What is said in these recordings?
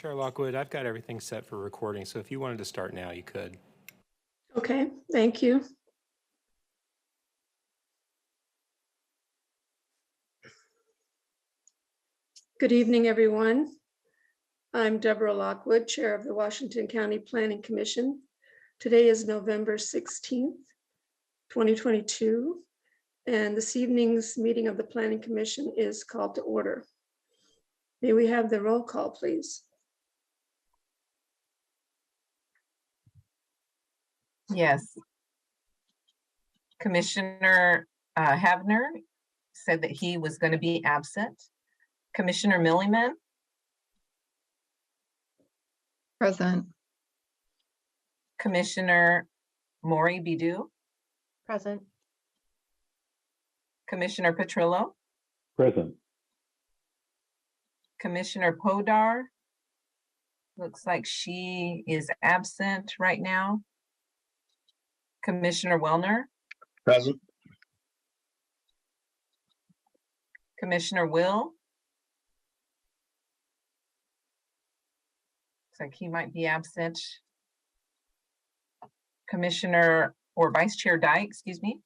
Chair Lockwood, I've got everything set for recording, so if you wanted to start now, you could. Okay, thank you. Good evening, everyone. I'm Deborah Lockwood, Chair of the Washington County Planning Commission. Today is November 16th, 2022, and this evening's meeting of the Planning Commission is called to order. May we have the roll call, please? Yes. Commissioner Havner said that he was going to be absent. Commissioner Milliman. Present. Commissioner Maury Bidu. Present. Commissioner Petrillo. Present. Commissioner Podar. Looks like she is absent right now. Commissioner Wellner. Present. Commissioner Will. Looks like he might be absent. Commissioner or Vice Chair Dye, excuse me.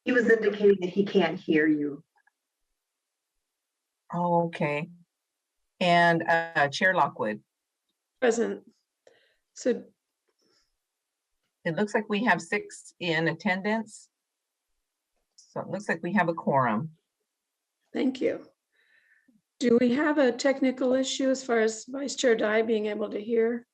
He was indicating that he can't hear you. Oh, okay. And Chair Lockwood. Present. So It looks like we have 6 in attendance. So it looks like we have a quorum. thank you. Do we have a technical issue as far as Vice Chair Dye being able to hear?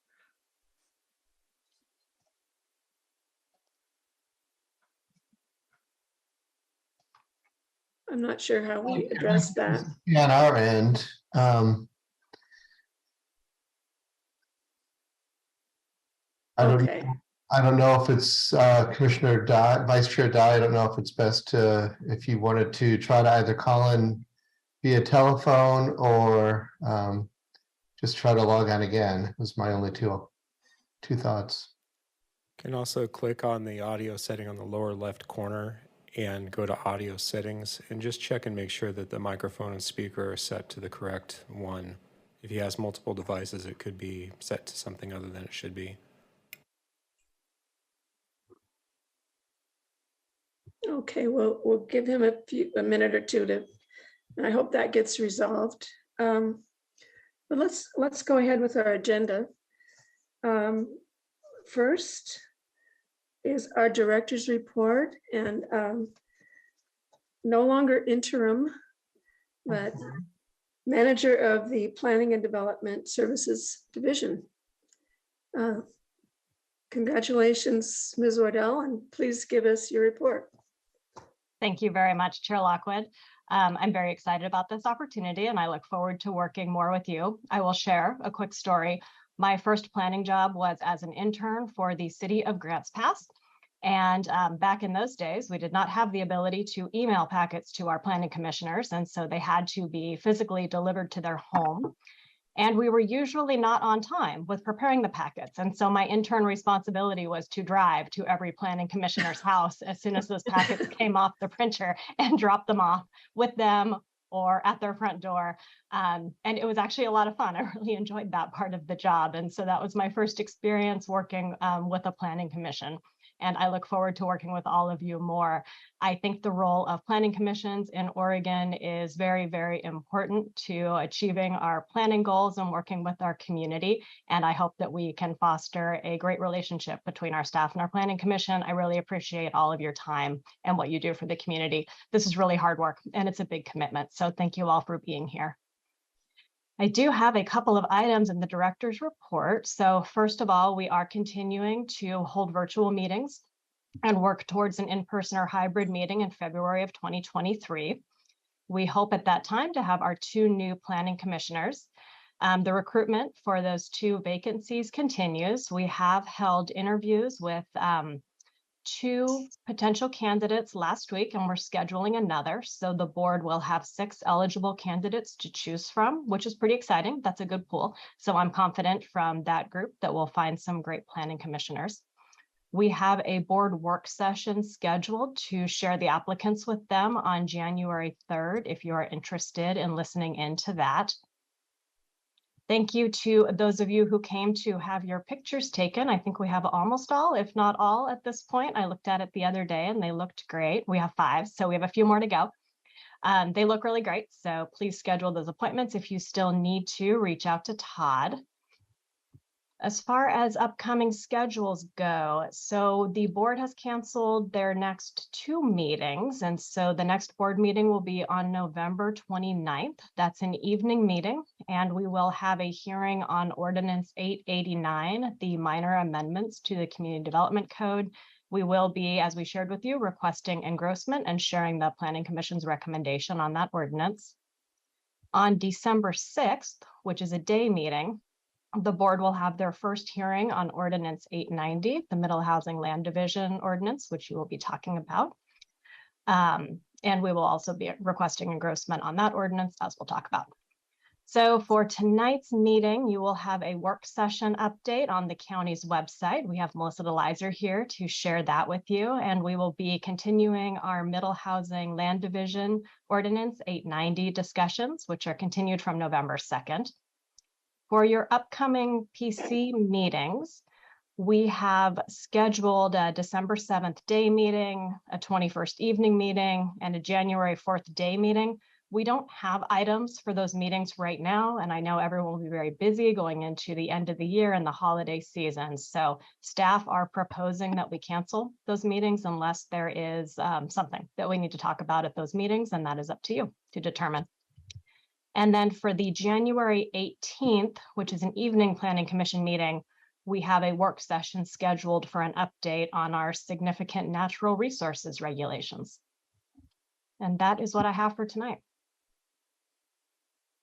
I'm not sure how we address that. On our end, Okay, I don't know if it's Commissioner Dye, Vice Chair Dye. I don't know if it's best to, if you wanted to try to either call in via telephone or just try to log on again. Was my only two thoughts. You can also click on the audio setting on the lower left corner and go to audio settings and just check and make sure that the microphone and speaker are set to the correct one. If he has multiple devices, it could be set to something other than it should be. okay, we'll give him a minute or two to, and I hope that gets resolved. But let's go ahead with our agenda. First is our director's report, and no longer interim, but manager of the Planning and Development Services Division. Congratulations, Ms. Wardell, and please give us your report. Thank you very much, Chair Lockwood. I'm very excited about this opportunity and I look forward to working more with you. I will share a quick story. My first planning job was as an intern for the city of Grants Pass. And back in those days, we did not have the ability to email packets to our planning commissioners. And so they had to be physically delivered to their home. And we were usually not on time with preparing the packets. And so my intern responsibility was to drive to every planning commissioner's house as soon as those packets came off the printer and drop them off with them or at their front door. And it was actually a lot of fun. I really enjoyed that part of the job. And so that was my first experience working with a planning commission. And I look forward to working with all of you more. I think the role of planning commissions in Oregon is very, very important to achieving our planning goals and working with our community. And I hope that we can foster a great relationship between our staff and our planning commission. I really appreciate all of your time and what you do for the community. This is really hard work and it's a big commitment. So thank you all for being here. I do have a couple of items in the director's report. So first of all, we are continuing to hold virtual meetings and work towards an in-person or hybrid meeting in February of 2023. We hope at that time to have our 2 new planning commissioners. The recruitment for those 2 vacancies continues. We have held interviews with 2 potential candidates last week, and we're scheduling another. So the board will have 6 eligible candidates to choose from, which is pretty exciting. That's a good pool. So I'm confident from that group that we'll find some great planning commissioners. We have a board work session scheduled to share the applicants with them on January 3rd, if you are interested in listening into that. Thank you to those of you who came to have your pictures taken. I think we have almost all, if not all at this point. I looked at it the other day and they looked great. We have 5, so we have a few more to go. They look really great, so please schedule those appointments. If you still need to, reach out to Todd. As far as upcoming schedules go, so the board has canceled their next 2 meetings. And so the next board meeting will be on November 29th. That's an evening meeting. And we will have a hearing on Ordinance 889, the minor amendments to the Community Development Code. We will be, as we shared with you, requesting engrossment and sharing the Planning Commission's recommendation on that ordinance. On December 6th, which is a day meeting, the board will have their first hearing on Ordinance 890, the Middle Housing Land Division Ordinance, which you will be talking about. And we will also be requesting engrossment on that ordinance, as we'll talk about. So for tonight's meeting, you will have a work session update on the county's website. We have Melissa DeLizer here to share that with you, and we will be continuing our Middle Housing Land Division Ordinance 890 discussions, which are continued from November 2nd. For your upcoming PC meetings, we have scheduled a December 7th day meeting, a 21st evening meeting, and a January 4th day meeting. We don't have items for those meetings right now, and I know everyone will be very busy going into the end of the year and the holiday season. So staff are proposing that we cancel those meetings unless there is something that we need to talk about at those meetings, and that is up to you to determine. And then for the January 18th, which is an evening Planning Commission meeting, we have a work session scheduled for an update on our significant natural resources regulations. And that is what I have for tonight.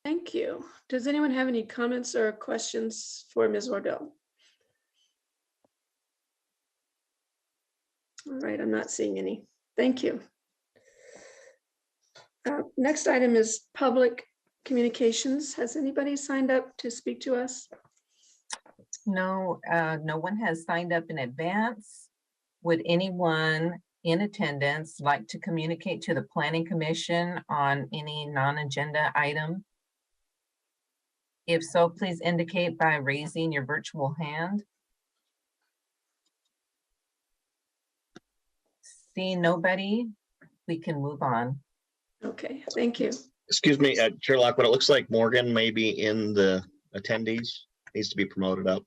Thank you. Does anyone have any comments or questions for Ms. Wardell? All right, I'm not seeing any. Thank you. Next item is public communications. Has anybody signed up to speak to us? No, no one has signed up in advance. Would anyone in attendance like to communicate to the Planning Commission on any non-agenda item? If so, please indicate by raising your virtual hand. Seeing nobody, we can move on. Okay, thank you. Excuse me, Chair Lockwood, it looks like Morgan may be in the attendees, needs to be promoted up.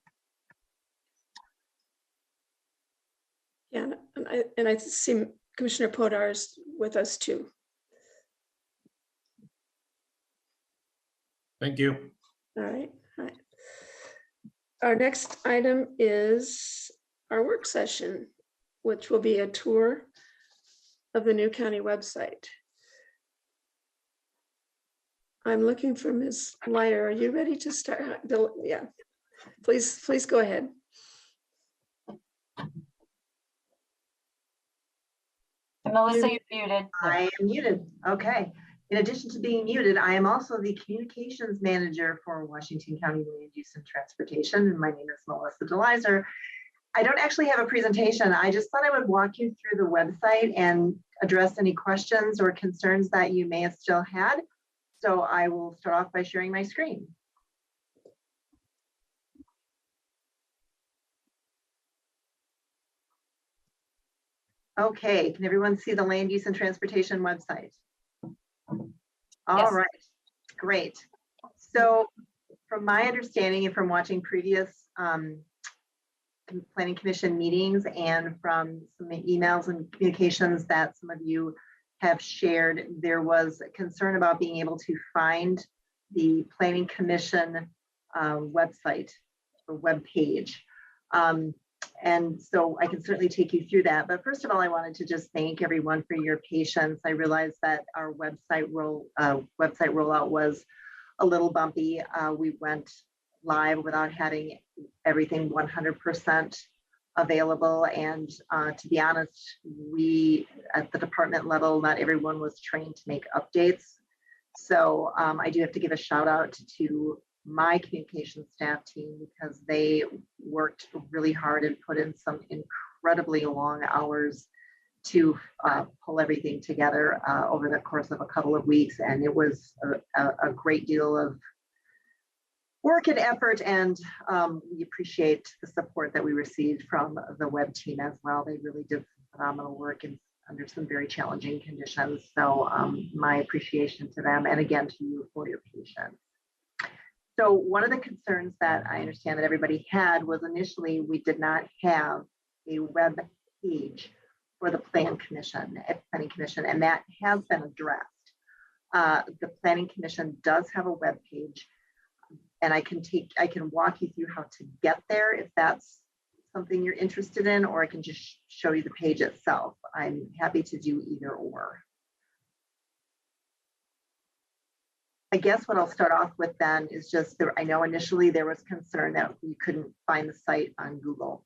Yeah, and I see Commissioner Podar is with us too. Thank you. All right. Our next item is our work session, which will be a tour of the new county website. I'm looking for Ms. Leiter. Are you ready to start? Yeah, please go ahead. Melissa, you're muted. I am muted. Okay. In addition to being muted, I am also the communications manager for Washington County Land Use and Transportation. And my name is Melissa DeLizer. I don't actually have a presentation. I just thought I would walk you through the website and address any questions or concerns that you may have still had. So I will start off by sharing my screen. Okay, can everyone see the Land Use and Transportation website? All Yes. right, great. So from my understanding and from watching previous Planning Commission meetings and from some emails and communications that some of you have shared, there was a concern about being able to find the Planning Commission website or web page. And so I can certainly take you through that. But first of all, I wanted to just thank everyone for your patience. I realized that our website rollout was a little bumpy. We went live without having everything 100% available. And to be honest, we at the department level, not everyone was trained to make updates. So I do have to give a shout out to my communication staff team because they worked really hard and put in some incredibly long hours to pull everything together over the course of a couple of weeks. And it was a great deal of work and effort, and we appreciate the support that we received from the web team as well. They really did phenomenal work and under some very challenging conditions. So my appreciation to them, and again to you for your patience. So one of the concerns that I understand that everybody had was initially we did not have a web page for the Planning Commission, and that has been addressed. The Planning Commission does have a web page, and I can walk you through how to get there if that's something you're interested in, or I can just show you the page itself. I'm happy to do either or. I guess what I'll start off with then is just I know initially there was concern that we couldn't find the site on Google.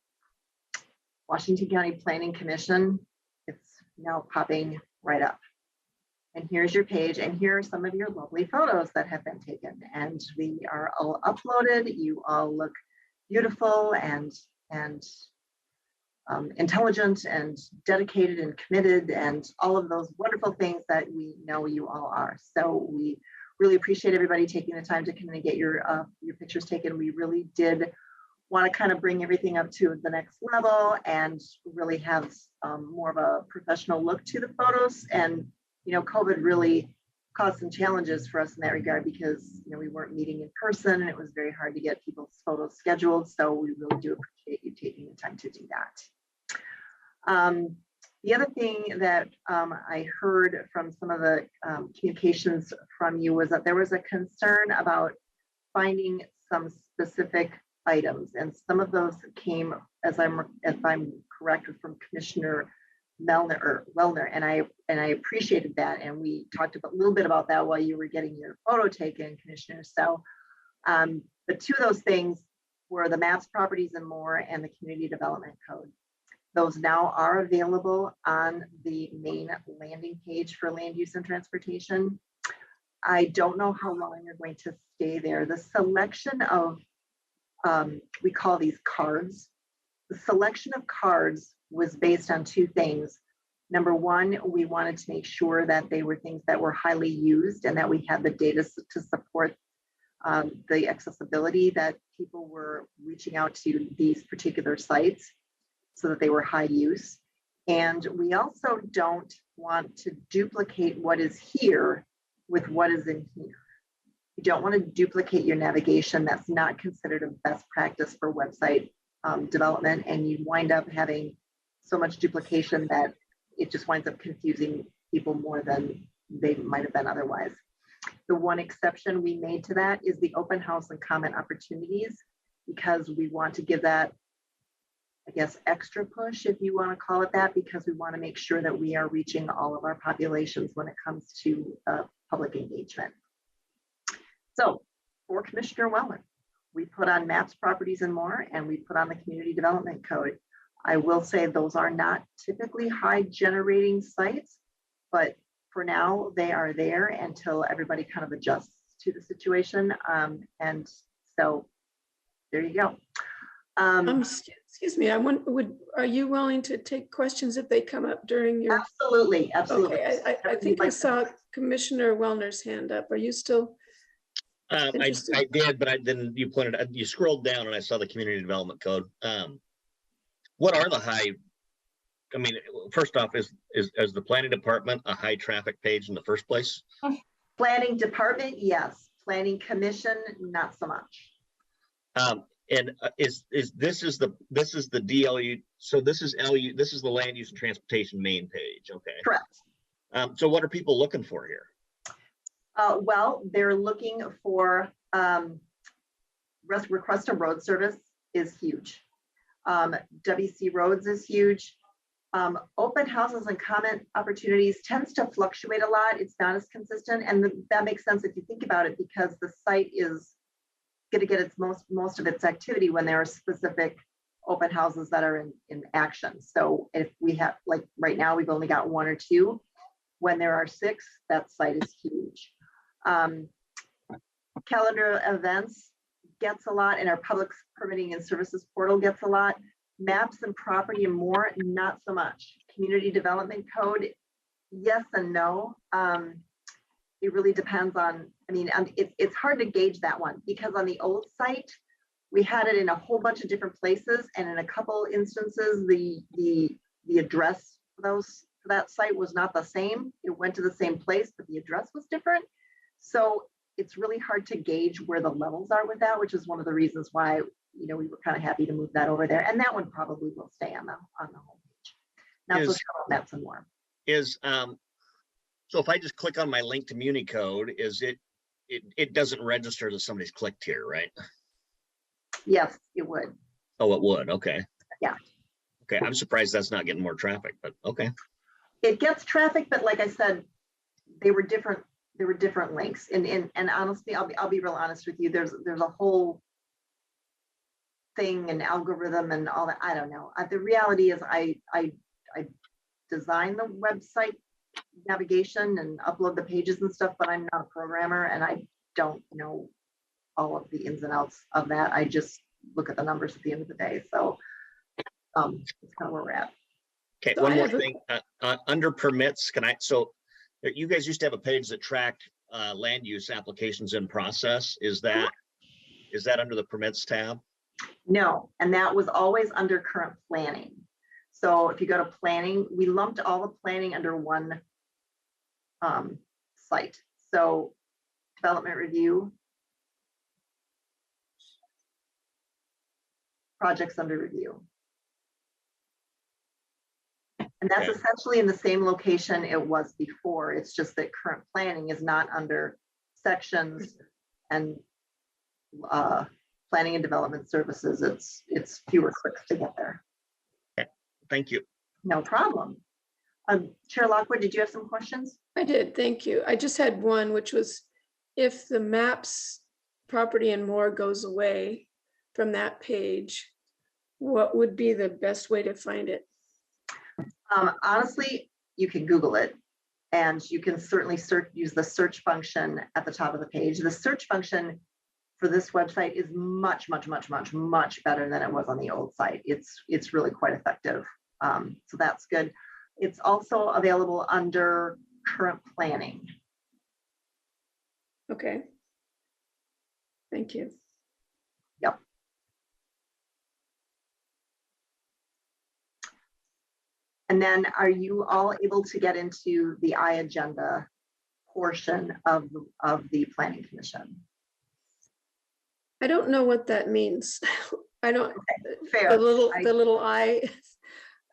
Washington County Planning Commission, it's now popping right up. And here's your page, and here are some of your lovely photos that have been taken, and we are all uploaded. You all look beautiful and intelligent and dedicated and committed and all of those wonderful things that we know you all are. So we really appreciate everybody taking the time to come in and get your pictures taken. We really did want to kind of bring everything up to the next level and really have more of a professional look to the photos. And you know, COVID really caused some challenges for us in that regard because we weren't meeting in person and it was very hard to get people's photos scheduled. So we really do appreciate you taking the time to do that. The other thing that I heard from some of the communications from you was that there was a concern about finding some specific items, and some of those came, if I'm correct, from Commissioner Wellner, and I appreciated that, and we talked a little bit about that while you were getting your photo taken, Commissioner. So, but two of those things were the maps, properties, and more, and the Community Development Code. Those now are available on the main landing page for land use and transportation. I don't know how long you're going to stay there. The selection of, we call these cards. The selection of cards was based on two things. Number one, we wanted to make sure that they were things that were highly used and that we had the data to support the accessibility that people were reaching out to these particular sites so that they were high use. And we also don't want to duplicate what is here with what is in here. You don't want to duplicate your navigation. That's not considered a best practice for website development, and you wind up having so much duplication that it just winds up confusing people more than they might have been otherwise. The one exception we made to that is the open house and comment opportunities, because we want to give that, I guess, extra push, if you want to call it that, because we want to make sure that we are reaching all of our populations when it comes to public engagement. So for Commissioner Wellner, we put on maps, properties, and more, and we put on the Community Development Code. I will say those are not typically high generating sites, but for now they are there until everybody kind of adjusts to the situation. And so there you go. Excuse me, are you willing to take questions if they come up during your? Absolutely. Okay, I think I saw Commissioner Wellner's hand up. Are you still? I did, but then you scrolled down and I saw the Community Development Code. What are the high, I mean, first off, is the planning department a high traffic page in the first place? Planning department, yes. Planning commission, not so much. And this is the DLU, so this is LU, this is the land use and transportation main page, okay? Correct. So what are people looking for here? Well, they're looking for request of road service is huge. WC roads is huge. Open houses and comment opportunities tends to fluctuate a lot. It's not as consistent, and that makes sense if you think about it, because the site is going to get its most of its activity when there are specific open houses that are in action. So if we have, like right now, we've only got 1 or 2. When there are 6, that site is huge. Calendar events gets a lot, and our public permitting and services portal gets a lot. Maps and property and more, not so much. Community development code, yes and no. It really depends on, I mean, it's hard to gauge that one because on the old site, we had it in a whole bunch of different places, and in a couple instances, the address for that site was not the same. It went to the same place, but the address was different. So it's really hard to gauge where the levels are with that, which is one of the reasons why, you know, we were kind of happy to move that over there, and that one probably will stay on the homepage. Not so sure about maps and more. So if I just click on my link to MuniCode, it doesn't register that somebody's clicked here, right? Yes, it would. Oh, it would. Okay. Yeah. Okay. I'm surprised that's not getting more traffic, but okay. It gets traffic, but like I said, they were different. There were different links, and honestly, I'll be real honest with you. There's a whole thing and algorithm and all that. I don't know. The reality is, I design the website navigation and upload the pages and stuff, but I'm not a programmer and I don't know all of the ins and outs of that. I just look at the numbers at the end of the day. So it's kind of where we're at. Okay, So one I more have a- thing. Under permits, so you guys used to have a page that tracked land use applications in process. Is that under the permits tab? No, and that was always under current planning. So if you go to planning, we lumped all the planning under one site. So development review, projects under review. And that's Okay. essentially in the same location it was before. It's just that current planning is not under sections and planning and development services. It's fewer clicks to get there. Thank you. No problem. Chair Lockwood, did you have some questions? I did, thank you. I just had one, which was if the maps, property and more goes away from that page, what would be the best way to find it? Honestly, you can Google it, and you can certainly use the search function at the top of the page. The search function for this website is much better than it was on the old site. It's really quite effective. So that's good. It's also available under current planning. Okay. Thank you. Yep. And then are you all able to get into the iAgenda portion of the Planning Commission? I don't know what that means. I don't, Fair. the little I.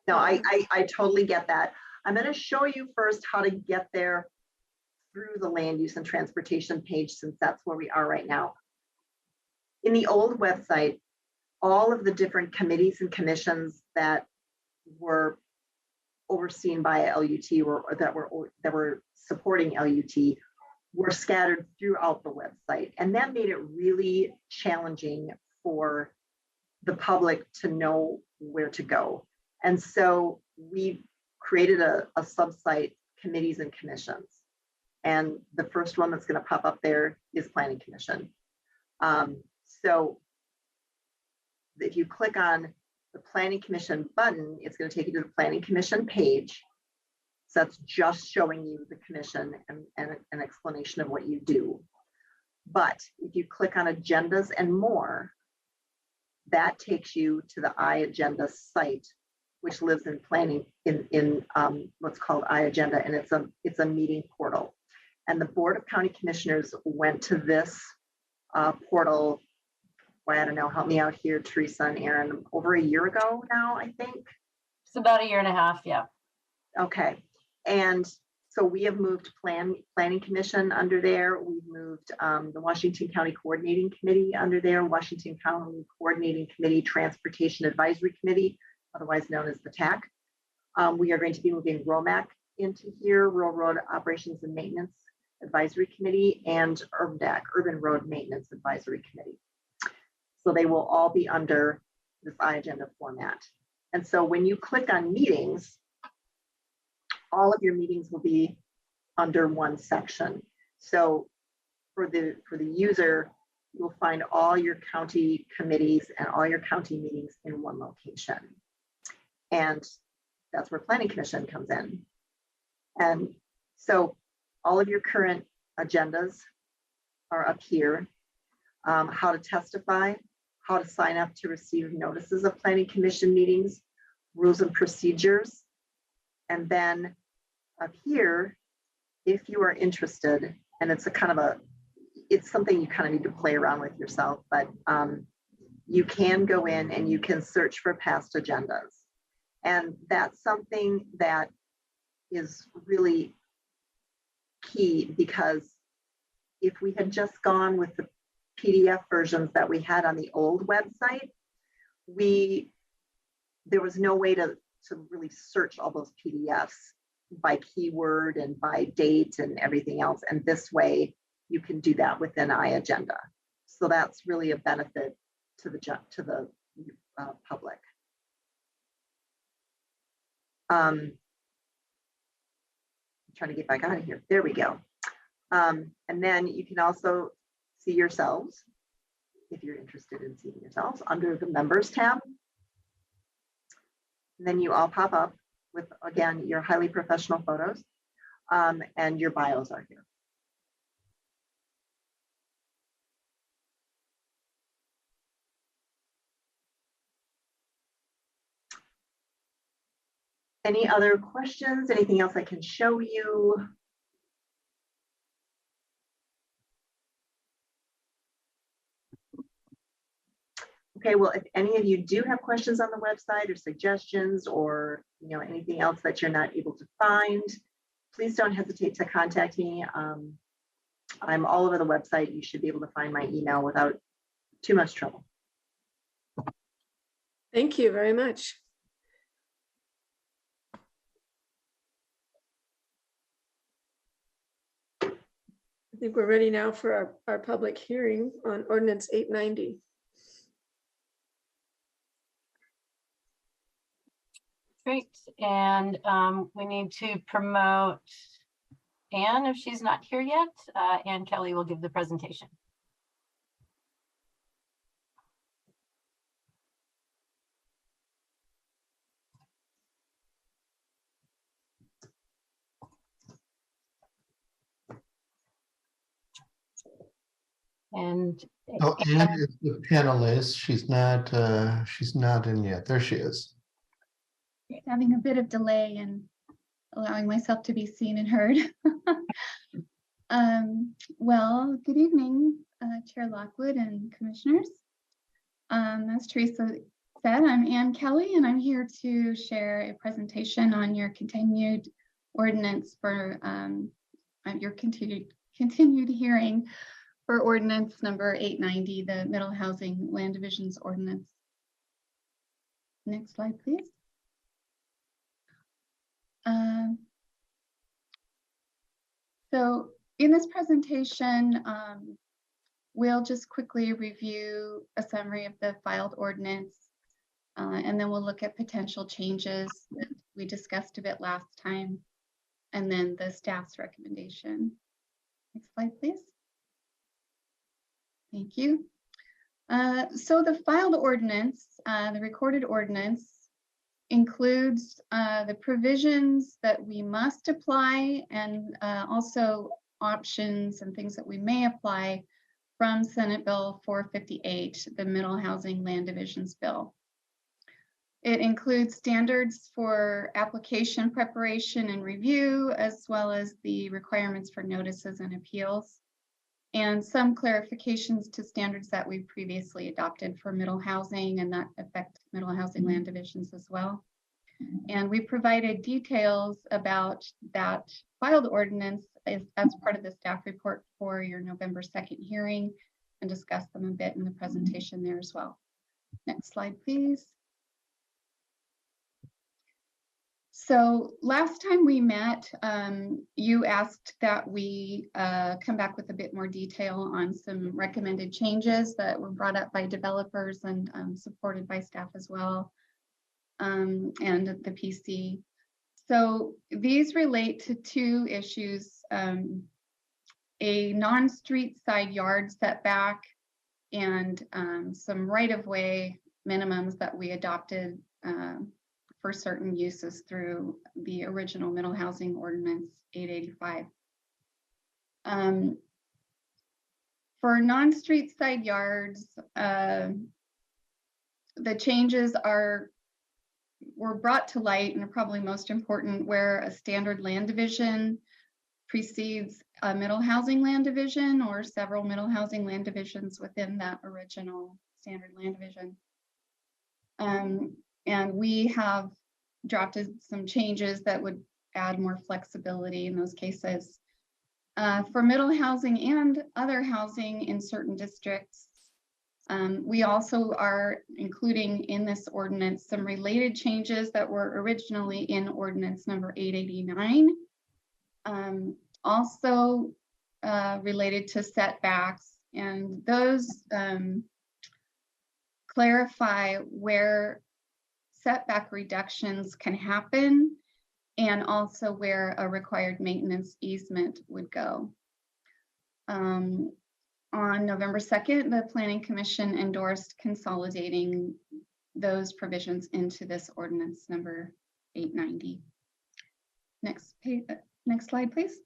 No, I totally get that. I'm going to show you first how to get there through the land use and transportation page, since that's where we are right now. In the old website, all of the different committees and commissions that were overseen by LUT or that were supporting LUT were scattered throughout the website. And that made it really challenging for the public to know where to go. And so we created a subsite, committees and commissions. And the first one that's going to pop up there is Planning Commission. So if you click on the Planning Commission button, it's going to take you to the Planning Commission page. So that's just showing you the commission and an explanation of what you do. But if you click on agendas and more, that takes you to the iAgenda site, which lives in planning in what's called iAgenda, and it's a meeting portal. And the Board of County Commissioners went to this portal, well, I don't know, help me out here, Teresa and Aaron, over a year ago now, I think. It's about 1.5 years, yeah. Okay, and so we have moved Planning Commission under there. We've moved the Washington County Coordinating Committee under there, Washington County Coordinating Committee, Transportation Advisory Committee, otherwise known as the TAC. We are going to be moving ROMAC into here, Rural Road Operations and Maintenance Advisory Committee, and URBDAC, Urban Road Maintenance Advisory Committee. So they will all be under this iAgenda format. And so when you click on meetings, all of your meetings will be under one section. So for the user, you will find all your county committees and all your county meetings in one location. And that's where Planning Commission comes in. And so all of your current agendas are up here. How to testify, how to sign up to receive notices of Planning Commission meetings, rules and procedures. And then up here, if you are interested, and it's it's something you kind of need to play around with yourself, but you can go in and you can search for past agendas. And that's something that is really key, because if we had just gone with the PDF versions that we had on the old website, there was no way to really search all those PDFs by keyword and by date and everything else. And this way you can do that within iAgenda. So that's really a benefit to the public. I'm trying to get back out of here. There we go. And then you can also see yourselves, if you're interested in seeing yourselves, under the Members tab. And then you all pop up with, again, your highly professional photos, and your bios are here. Any other questions? Anything else I can show you? Okay, well, if any of you do have questions on the website or suggestions, or anything else that you're not able to find, please don't hesitate to contact me. I'm all over the website. You should be able to find my email without too much trouble. Thank you very much. I think we're ready now for our public hearing on Ordinance 890. Great. And we need to promote Anne if she's not here yet. Anne Kelly will give the presentation. And Oh, Anne is the panelist. She's not in yet. There she is. Having a bit of delay and allowing myself to be seen and heard. Well, good evening, Chair Lockwood and commissioners. As Teresa said, I'm Anne Kelly, and I'm here to share a presentation on your continued ordinance for your continued hearing for Ordinance number 890, the Middle Housing Land Divisions Ordinance. Next slide, please. So in this presentation, we'll just quickly review a summary of the filed ordinance, and then we'll look at potential changes that we discussed a bit last time, and then the staff's recommendation. Next slide, please. Thank you. So the filed ordinance, the recorded ordinance, includes the provisions that we must apply, and also options and things that we may apply from Senate Bill 458, the Middle Housing Land Divisions Bill. It includes standards for application preparation and review, as well as the requirements for notices and appeals, and some clarifications to standards that we previously adopted for middle housing and that affect middle housing land divisions as well. And we provided details about that filed ordinance as part of the staff report for your November 2nd hearing, and discussed them a bit in the presentation there as well. Next slide, please. So last time we met, you asked that we come back with a bit more detail on some recommended changes that were brought up by developers and supported by staff as well, and the PC. So these relate to two issues, a non-street side yard setback and some right-of-way minimums that we adopted for certain uses through the original Middle Housing Ordinance 885. For non-street side yards, the changes were brought to light and are probably most important where a standard land division precedes a middle housing land division or several middle housing land divisions within that original standard land division. And we have drafted some changes that would add more flexibility in those cases. For middle housing and other housing in certain districts, we also are including in this ordinance some related changes that were originally in ordinance number 889. Also related to setbacks, and those clarify where setback reductions can happen and also where a required maintenance easement would go. On November 2nd, the Planning Commission endorsed consolidating those provisions into this ordinance number 890. Next page, next slide, please.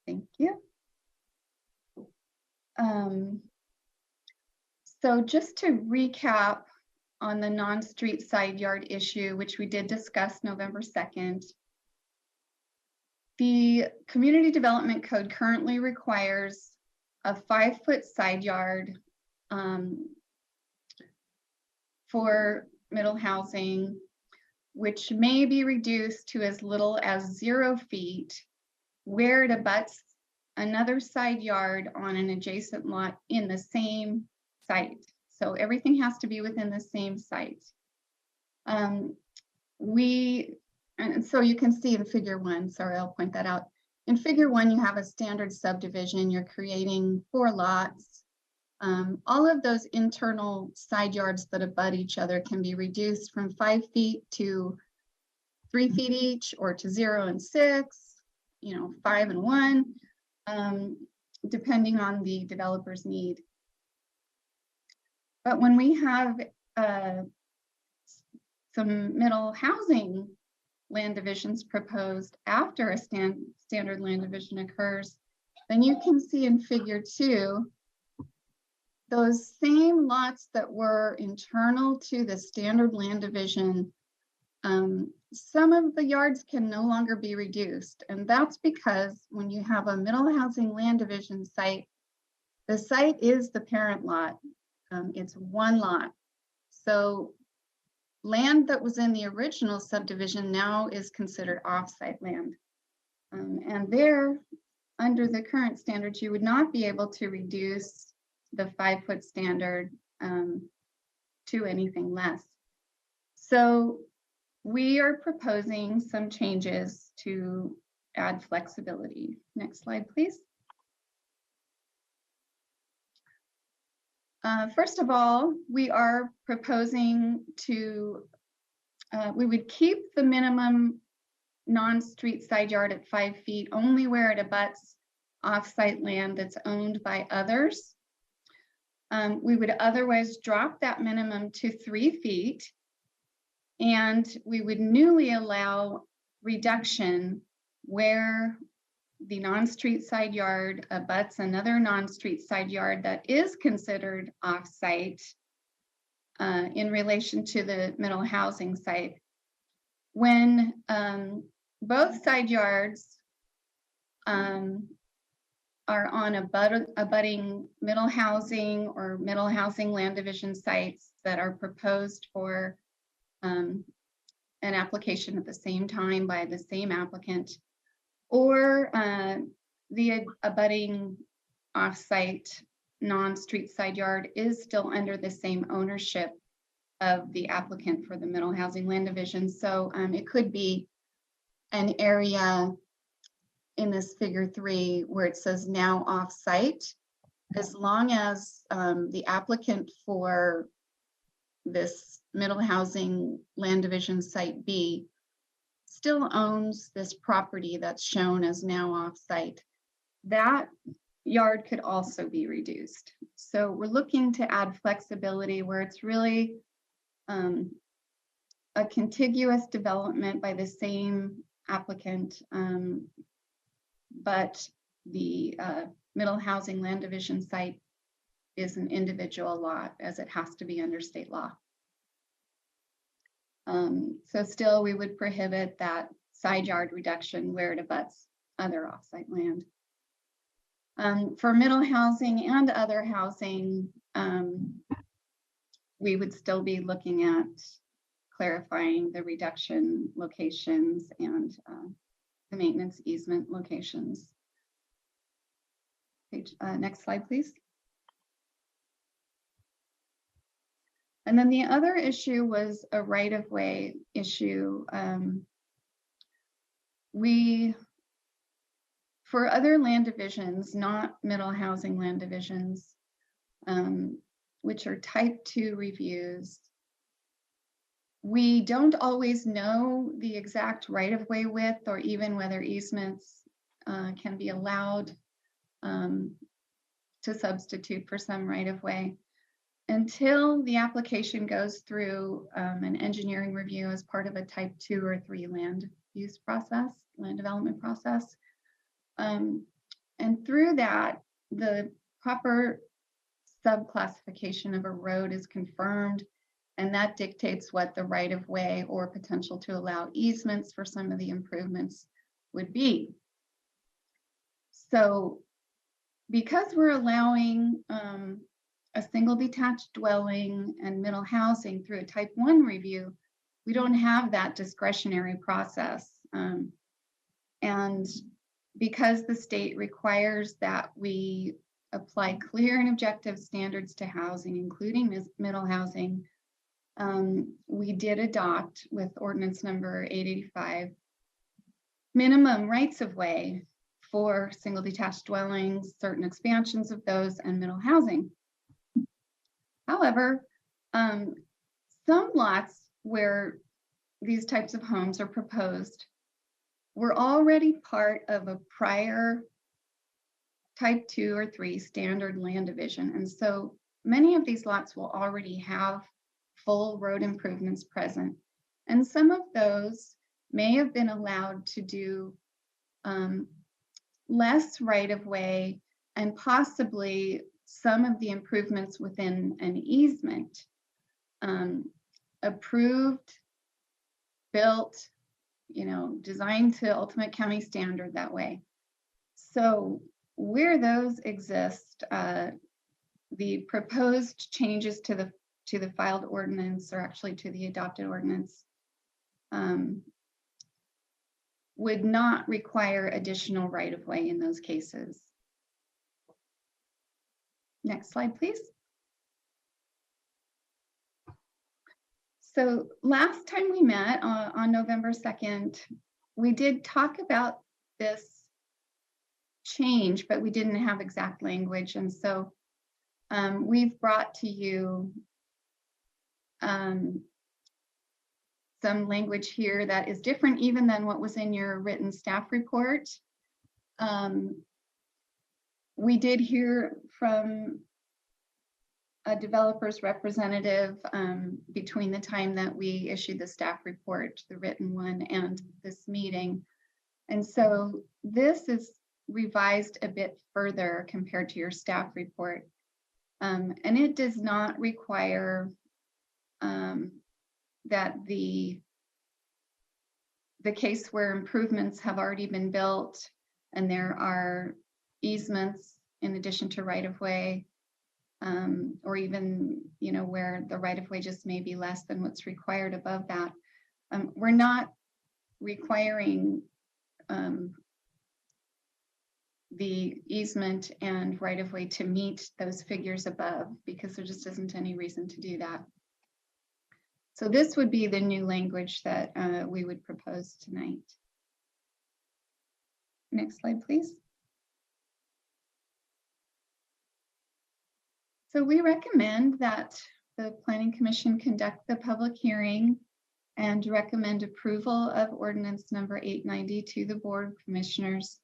Thank you. So just to recap on the non-street side yard issue, which we did discuss November 2nd, the Community Development Code currently requires a 5-foot side yard for middle housing, which may be reduced to as little as 0 feet where it abuts another side yard on an adjacent lot in the same site. So everything has to be within the same site. And so you can see in figure 1, sorry, I'll point that out. In figure 1, you have a standard subdivision. You're creating 4 lots. All of those internal side yards that abut each other can be reduced from 5 feet to 3 feet each, or to 0 and 6, 5 and 1, depending on the developer's need. But when we have some middle housing land divisions proposed after a standard land division occurs, then you can see in figure 2, those same lots that were internal to the standard land division, some of the yards can no longer be reduced. And that's because when you have a middle housing land division site, the site is the parent lot. It's one lot. So land that was in the original subdivision now is considered off-site land. And there, under the current standards, you would not be able to reduce the 5-foot standard to anything less. So we are proposing some changes to add flexibility. Next slide, please. First of all, we are proposing to, we would keep the minimum non-street side yard at 5 feet only where it abuts off-site land that's owned by others. We would otherwise drop that minimum to 3 feet, and we would newly allow reduction where the non-street side yard abuts another non-street side yard that is considered off-site in relation to the middle housing site. When both side yards are on abutting middle housing or middle housing land division sites that are proposed for an application at the same time by the same applicant, or the abutting off-site non-street side yard is still under the same ownership of the applicant for the middle housing land division. So it could be an area in this figure 3 where it says now off-site, as long as the applicant for this middle housing land division site B still owns this property that's shown as now off-site. That yard could also be reduced. So we're looking to add flexibility where it's really a contiguous development by the same applicant, but the middle housing land division site is an individual lot, as it has to be under state law. So still we would prohibit that side yard reduction where it abuts other offsite land. For middle housing and other housing, we would still be looking at clarifying the reduction locations and the maintenance easement locations. Next slide, please. And then the other issue was a right-of-way issue. For other land divisions, not middle housing land divisions, which are type 2 reviews, we don't always know the exact right-of-way width or even whether easements can be allowed to substitute for some right-of-way until the application goes through an engineering review as part of a type 2 or 3 land use process, land development process. And through that, the proper subclassification of a road is confirmed, and that dictates what the right-of-way or potential to allow easements for some of the improvements would be. So because we're allowing a single detached dwelling and middle housing through a type 1 review, we don't have that discretionary process. And because the state requires that we apply clear and objective standards to housing, including middle housing, we did adopt with ordinance number 885 minimum rights of way for single detached dwellings, certain expansions of those, and middle housing. However, some lots where these types of homes are proposed were already part of a prior type 2 or 3 standard land division. And so many of these lots will already have full road improvements present. And some of those may have been allowed to do less right-of-way and possibly some of the improvements within an easement approved, built, designed to ultimate county standard that way. So where those exist, the proposed changes to the filed ordinance, or actually to the adopted ordinance, would not require additional right-of-way in those cases. Next slide, please. So last time we met on November 2nd, we did talk about this change, but we didn't have exact language. And so we've brought to you some language here that is different even than what was in your written staff report. We did hear from a developer's representative between the time that we issued the staff report, the written one, and this meeting. And so this is revised a bit further compared to your staff report. And it does not require that the case where improvements have already been built and there are easements in addition to right-of-way, or even where the right-of-way just may be less than what's required above that. We're not requiring the easement and right-of-way to meet those figures above, because there just isn't any reason to do that. So this would be the new language that we would propose tonight. Next slide, please. So we recommend that the Planning Commission conduct the public hearing and recommend approval of ordinance number 890 to the Board of Commissioners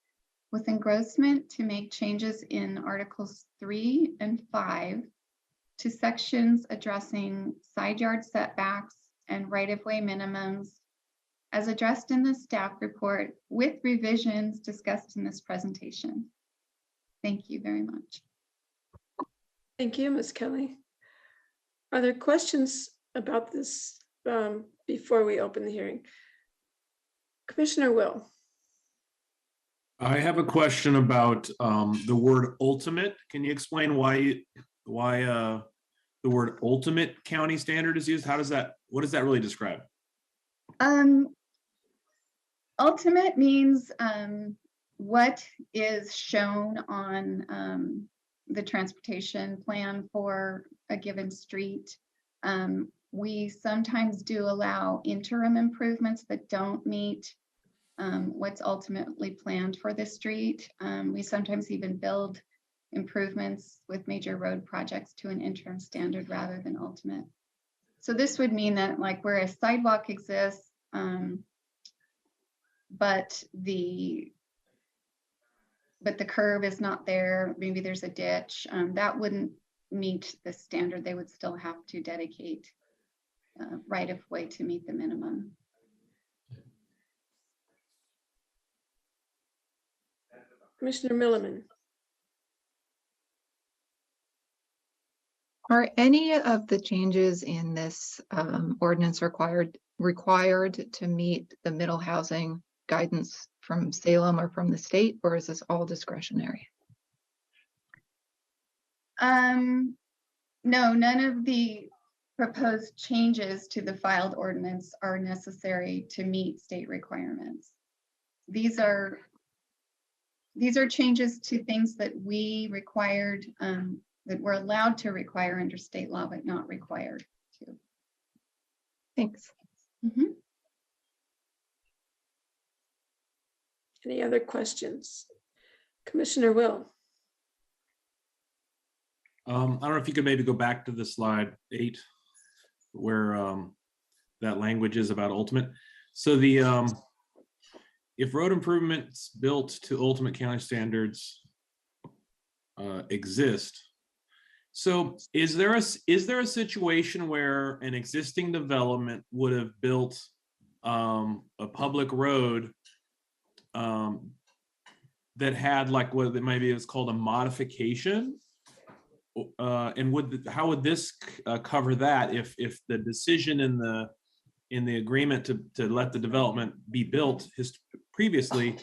with engrossment to make changes in Articles 3 and 5 to sections addressing side yard setbacks and right-of-way minimums as addressed in the staff report with revisions discussed in this presentation. Thank you very much. Thank you, Ms. Kelly. Are there questions about this before we open the hearing? Commissioner Will. I have a question about the word ultimate. Can you explain why the word ultimate county standard is used? What does that really describe? Ultimate means what is shown on the transportation plan for a given street. We sometimes do allow interim improvements that don't meet what's ultimately planned for the street. We sometimes even build improvements with major road projects to an interim standard rather than ultimate. So this would mean that like where a sidewalk exists, but the curb is not there, maybe there's a ditch, that wouldn't meet the standard. They would still have to dedicate right of way to meet the minimum. Commissioner Milliman. Are any of the changes in this ordinance required to meet the middle housing guidance from Salem or from the state, or is this all discretionary? No, none of the proposed changes to the filed ordinance are necessary to meet state requirements. These are changes to things that we required, that we're allowed to require under state law, but not required to. Thanks. Mm-hmm. Any other questions? Commissioner Will. I don't know if you could maybe go back to the slide 8 where that language is about ultimate. So the if road improvements built to ultimate county standards exist, so is there a situation where an existing development would have built a public road that had like what maybe it's called a modification? And how would this cover that if the decision in the agreement to let the development be built previously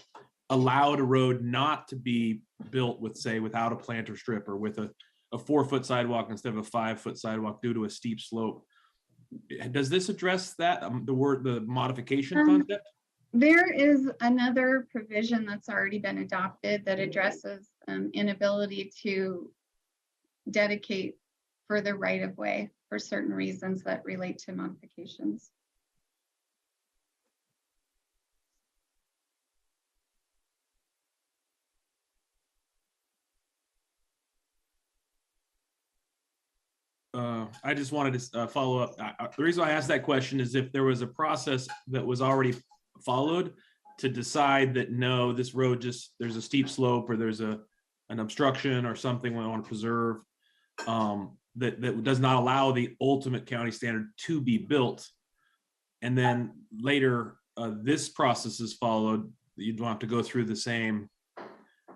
allowed a road not to be built with, say, without a planter strip or with a 4-foot sidewalk instead of a 5-foot sidewalk due to a steep slope? Does this address that, the modification concept? There is another provision that's already been adopted that addresses inability to dedicate further right of way for certain reasons that relate to modifications. I just wanted to follow up. The reason I asked that question is if there was a process that was already followed to decide that no, this road there's a steep slope or there's an obstruction or something we want to preserve, that does not allow the ultimate county standard to be built. And then later, this process is followed. You don't have to go through the same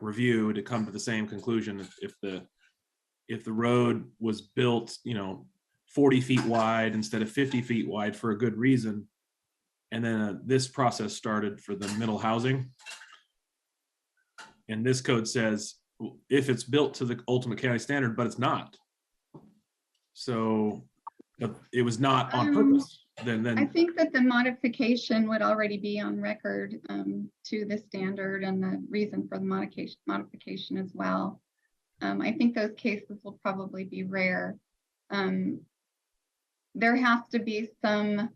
review to come to the same conclusion. If the road was built, 40 feet wide instead of 50 feet wide for a good reason, and then this process started for the middle housing. And this code says if it's built to the ultimate county standard, but it's not. So it was not on purpose. Then I think that the modification would already be on record to the standard and the reason for the modification as well. I think those cases will probably be rare. There has to be some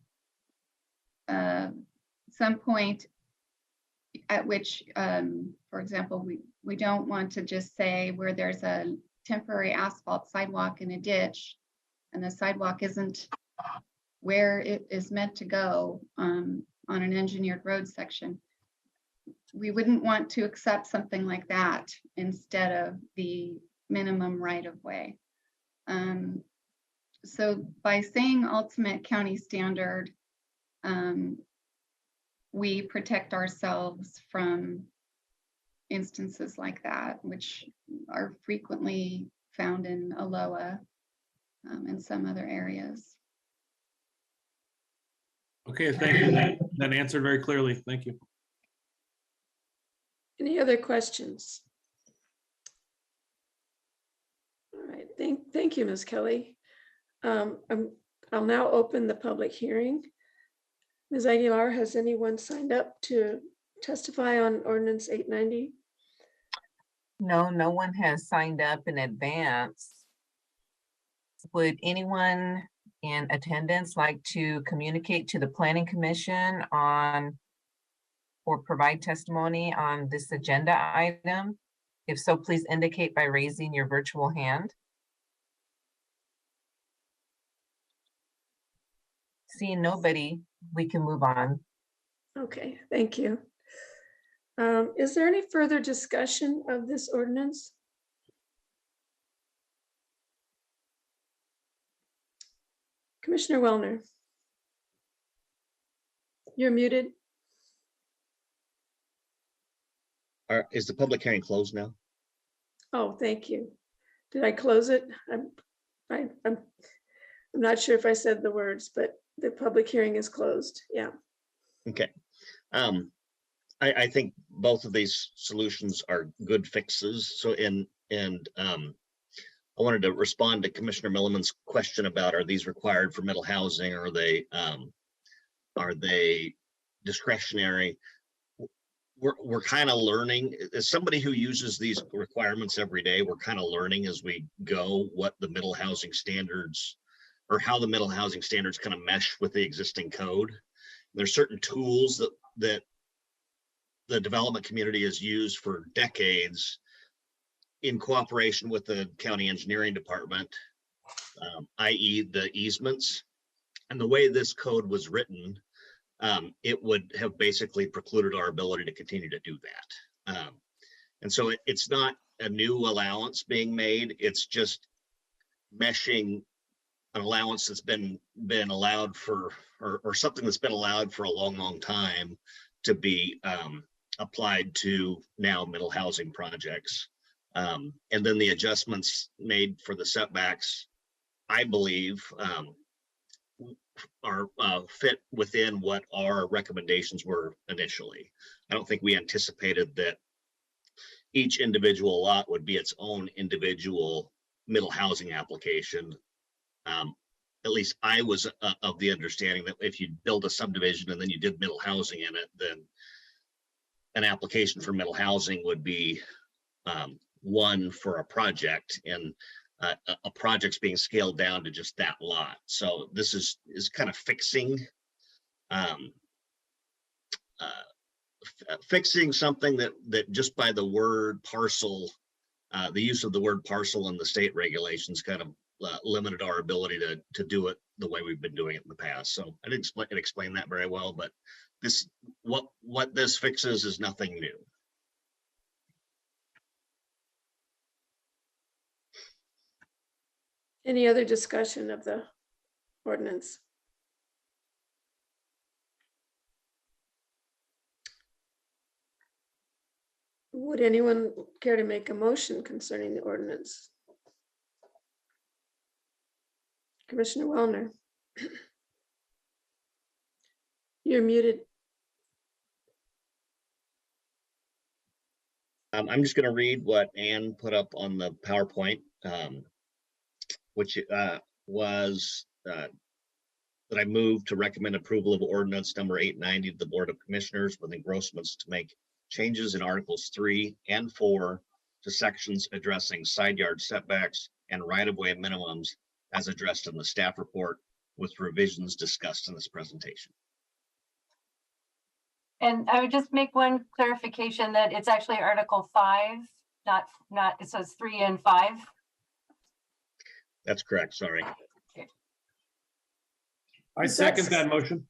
point at which, for example, we don't want to just say where there's a temporary asphalt sidewalk in a ditch and the sidewalk isn't where it is meant to go on an engineered road section. we wouldn't want to accept something like that instead of the minimum right of way. So by saying ultimate county standard, we protect ourselves from instances like that, which are frequently found in ALOA and some other areas. Okay, thank you. That answered very clearly. Thank you. Any other questions? All right, thank you, Ms. Kelly. I'll now open the public hearing. Ms. Aguilar, has anyone signed up to testify on ordinance 890? No, no one has signed up in advance. Would anyone in attendance like to communicate to the Planning Commission on or provide testimony on this agenda item? If so, please indicate by raising your virtual hand. Seeing nobody, we can move on. Okay, thank you. Is there any further discussion of this ordinance? Commissioner Wellner. You're muted. Is the public hearing closed now? Oh, thank you. Did I close it? I'm not sure if I said the words, but the public hearing is closed. Yeah. Okay. I think both of these solutions are good fixes. So I wanted to respond to Commissioner Milliman's question about, are these required for middle housing, or are they discretionary? We're kind of learning, as somebody who uses these requirements every day, we're kind of learning as we go what the middle housing standards, or how the middle housing standards kind of mesh with the existing code. There's certain tools that the development community has used for decades in cooperation with the county engineering department, i.e. the easements. And the way this code was written, it would have basically precluded our ability to continue to do that. And so it's not a new allowance being made, it's just meshing an allowance that's been allowed for, or something that's been allowed for a long time to be applied to now middle housing projects. And then the adjustments made for the setbacks, I believe, are fit within what our recommendations were initially. I don't think we anticipated that each individual lot would be its own individual middle housing application. At least I was of the understanding that if you build a subdivision and then you did middle housing in it, then an application for middle housing would be one for a project, and a project's being scaled down to just that lot. So this is kind of fixing fixing something that just by the word parcel, the use of the word parcel in the state regulations kind of limited our ability to do it the way we've been doing it in the past. So I didn't explain that very well, but this, what this fixes is nothing new. Any other discussion of the ordinance? Would anyone care to make a motion concerning the ordinance? Commissioner Wellner. You're muted. I'm just going to read what Ann put up on the PowerPoint, which was that I moved to recommend approval of ordinance number 890 to the Board of Commissioners with engrossments to make changes in Articles 3 and 4 to sections addressing side yard setbacks and right-of-way minimums as addressed in the staff report, with revisions discussed in this presentation. And I would just make one clarification that it's actually Article 5, not it says 3 and 5. That's correct, sorry. I second that motion.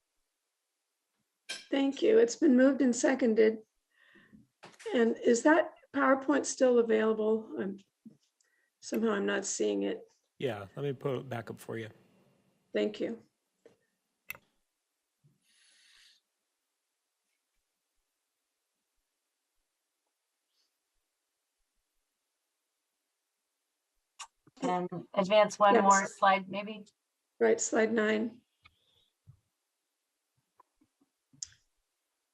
Thank you. It's been moved and seconded And is that PowerPoint still available? Somehow I'm not seeing it. Yeah, let me put it back up for you. Thank you. And advance one Yes. more slide, maybe. Right, slide 9.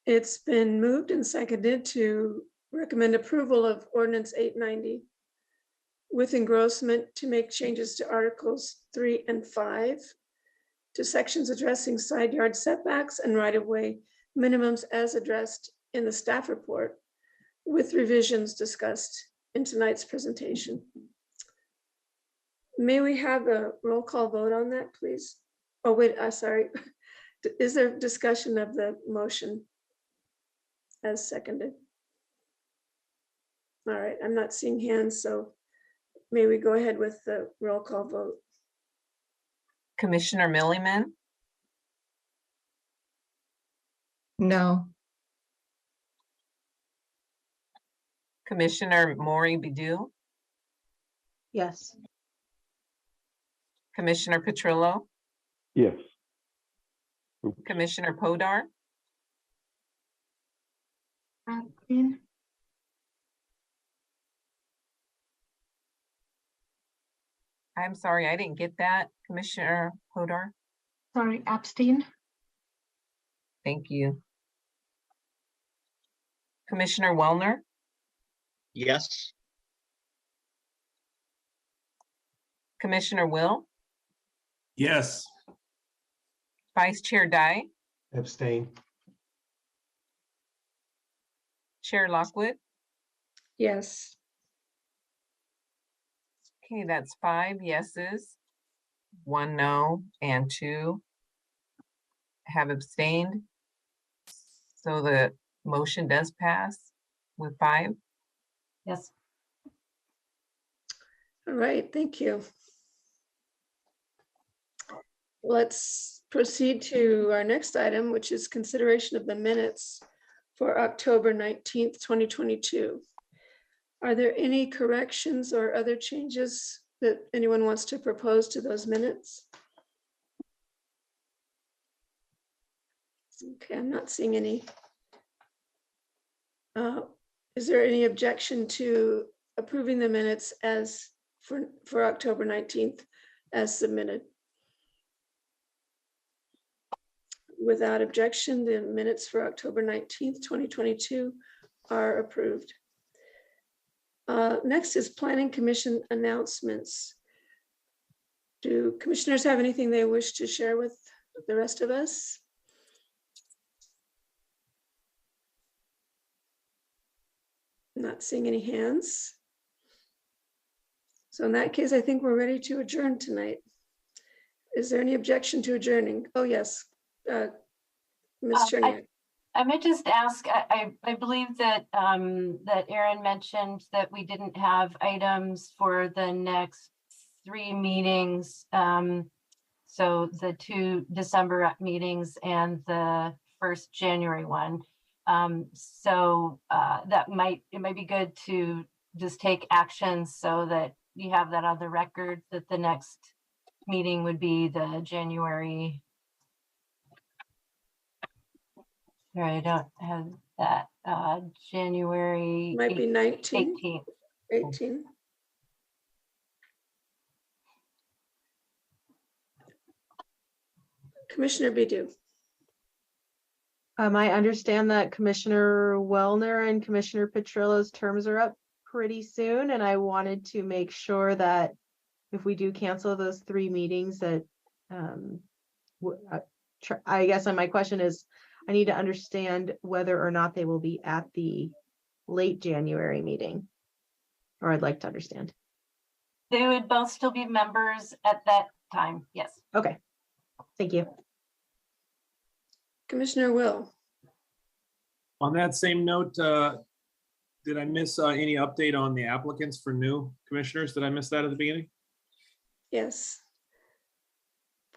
It's been moved and seconded to recommend approval of ordinance 890 with engrossment to make changes to articles 3 and 5 to sections addressing side yard setbacks and right-of-way minimums as addressed in the staff report with revisions discussed in tonight's presentation. May we have a roll call vote on that, please? Oh, wait, sorry. Is there discussion of the motion as seconded? All right, I'm not seeing hands, so may we go ahead with the roll call vote? Commissioner Milliman, No. Commissioner Maury Bidu, Yes. Commissioner Petrillo, Yes. Commissioner Podar, I'm sorry, I didn't get that. Commissioner Podar, Sorry, abstain. thank you. Commissioner Wellner, Yes. Commissioner Will, Yes. Vice Chair Dye, Abstain. Chair Lockwood. Yes. Okay, that's 5 yeses, 1 no, and 2 have abstained. So the motion does pass with 5. Yes. All right, thank you. Let's proceed to our next item, which is consideration of the minutes for October 19th, 2022. Are there any corrections or other changes that anyone wants to propose to those minutes? Okay, I'm not seeing any. Is there any objection to approving the minutes as for October 19th as submitted? Without objection, the minutes for October 19th, 2022 are approved. Next is Planning Commission announcements. Do commissioners have anything they wish to share with the rest of us? Not seeing any hands. So in that case, I think we're ready to adjourn tonight. Is there any objection to adjourning? Oh, yes. Ms. Cherniak. I might just ask, I believe that that Aaron mentioned that we didn't have items for the next 3 meetings. So the 2 December meetings and the 1st January one. So it might be good to just take action so that you have that on the record that the next meeting would be the January. I don't have that. January Might be 19, 18th. 18. Commissioner Bidu. I understand that Commissioner Wellner and Commissioner Petrillo's terms are up pretty soon, and I wanted to make sure that if we do cancel those 3 meetings that, I guess my question is, I need to understand whether or not they will be at the late January meeting, or I'd like to understand. They would both still be members at that time, yes. Okay, thank you. Commissioner Will. On that same note, did I miss any update on the applicants for new commissioners? Did I miss that at the beginning? Yes.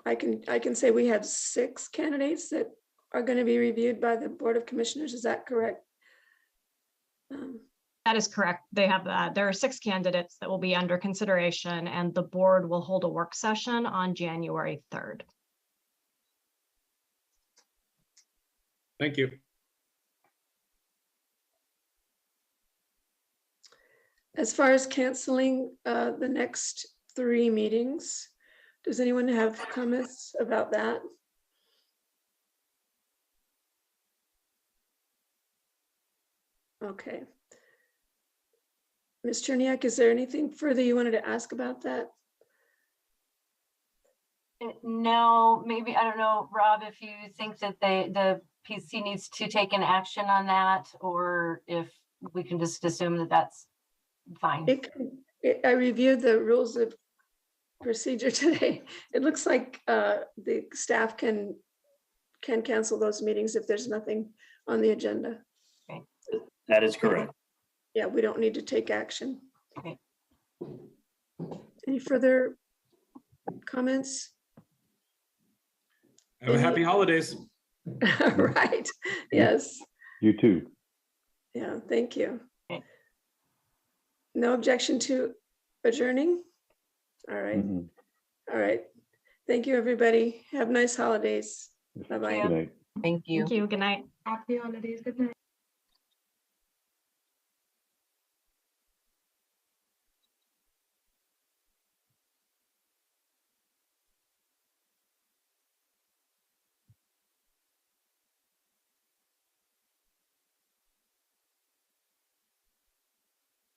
I can say we have 6 candidates that are going to be reviewed by the Board of Commissioners. Is that correct? That is correct. They have there are 6 candidates that will be under consideration, and the board will hold a work session on January 3rd. Thank you. As far as canceling the next 3 meetings, does anyone have comments about that? Okay. Ms. Cherniak, is there anything further you wanted to ask about that? No, maybe, I don't know, Rob, if you think that the PC needs to take an action on that, or if we can just assume that that's fine. I reviewed the rules of procedure today. It looks like the staff can cancel those meetings if there's nothing on the agenda. Okay. That is correct. Yeah, we don't need to take action. Okay. Any further comments? Have a happy holidays. Right, yes. You too. Yeah, thank you. Okay. No objection to adjourning? All right. All right. Thank you, everybody. Have nice holidays. Bye-bye. Good night. Thank you. Thank you. Good night. Happy holidays. Good night.